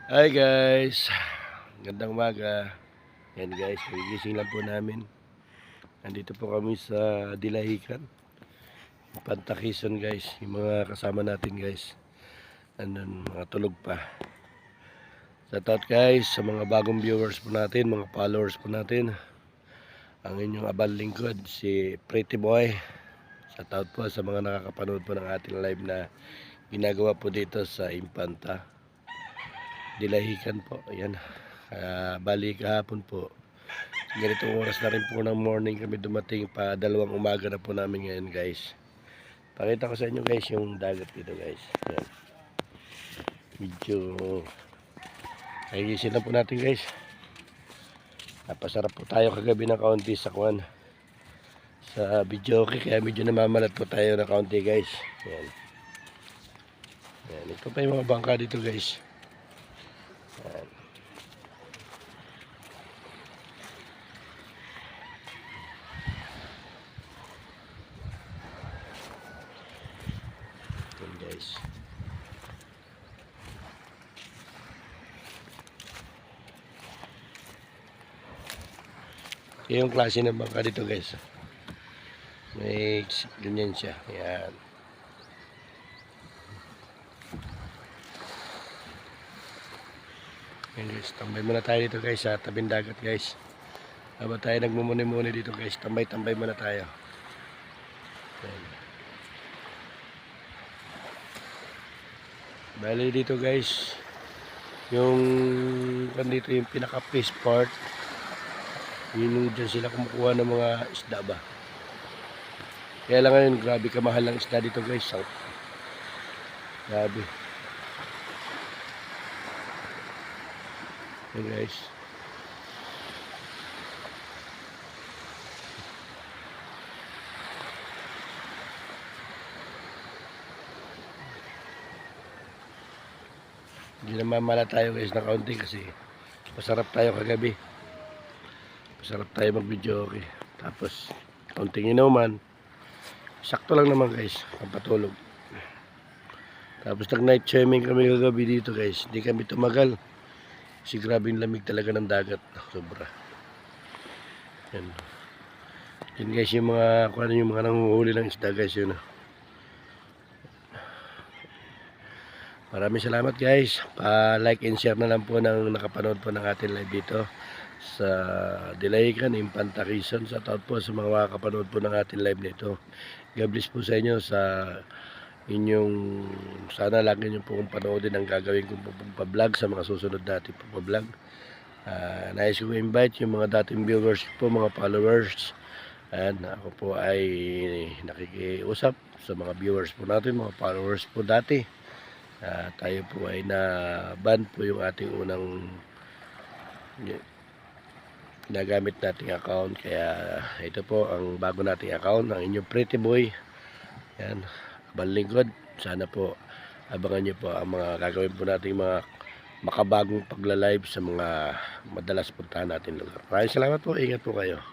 Hi guys, gandang umaga. Yan guys, nagigising lang po namin. Nandito po kami sa Dilahican, Pantakison guys. Yung mga kasama natin guys, andun, mga tulog pa. Shoutout guys sa mga bagong viewers po natin, mga followers po natin. Ang inyong abang lingkod, si Pretty Boy. Shoutout po sa mga nakakapanood po ng ating live na ginagawa po dito sa Impanta Dilahican po. Ayan. Bali kahapon po, ganitong oras na rin po ng morning kami dumating, pa 2 umaga na po namin ngayon guys. Pakita ko sa inyo guys yung dagat dito guys. Ayan. Medyo nagigising na po natin guys. Napasarap po tayo kagabi ng kaunti sa video okay, kaya medyo namamalat po tayo ng kaunti guys. Ayan. Ayan. Ito pa yung mga bangka dito guys. Ayan. Ayan guys. Yung klase ng bangka dito guys, may ganyan siya. Ayan. Ayan guys, tambay muna tayo dito guys sa tabing dagat guys. Habang tayo nagmumuni-muni dito guys, tambay-tambay muna tayo. Ayan. Bali dito guys, yung dito yung pinaka-fish part, yun dyan sila kumukuha ng mga isda ba. Kaya lang ngayon, grabe kamahal ng isda dito guys. Grabe. Ayan guys. Hindi namamala tayo guys na kaunti kasi masarap tayo kagabi. Masarap tayo mag-video okay. Tapos kaunting inuman. Sakto lang naman guys, ang patulog. Tapos nag-night swimming kami kagabi dito guys. Hindi kami tumagal. Kasi grabe yung lamig talaga ng dagat. Sobra. Yan. Yan guys yung mga, kung ano yung mga nanguhuli ng isda guys yun. Maraming salamat guys. Pa-like and share na lang po ng nakapanood po ng ating live dito sa Dilahican, Impanta Quezon. Sa taot po sa mga makakapanood po ng ating live nito. God bless po sa inyo sa inyong, sana lagi nyo po kung panoodin ang gagawin kong pa-vlog sa mga susunod natin pa-vlog. Nais ko invite yung mga dating viewers po, mga followers. And ako po ay nakikiusap sa mga viewers po natin, mga followers po dati. Tayo po ay na-ban po yung ating unang ginagamit nating account, kaya ito po ang bago nating account, ang inyong Pretty Boy. Yan, abang lingkod. Sana po abangan nyo po ang mga gagawin po nating mga makabagong pagla-live sa mga madalas puntahan natin lugar. Maraming salamat po, ingat po kayo.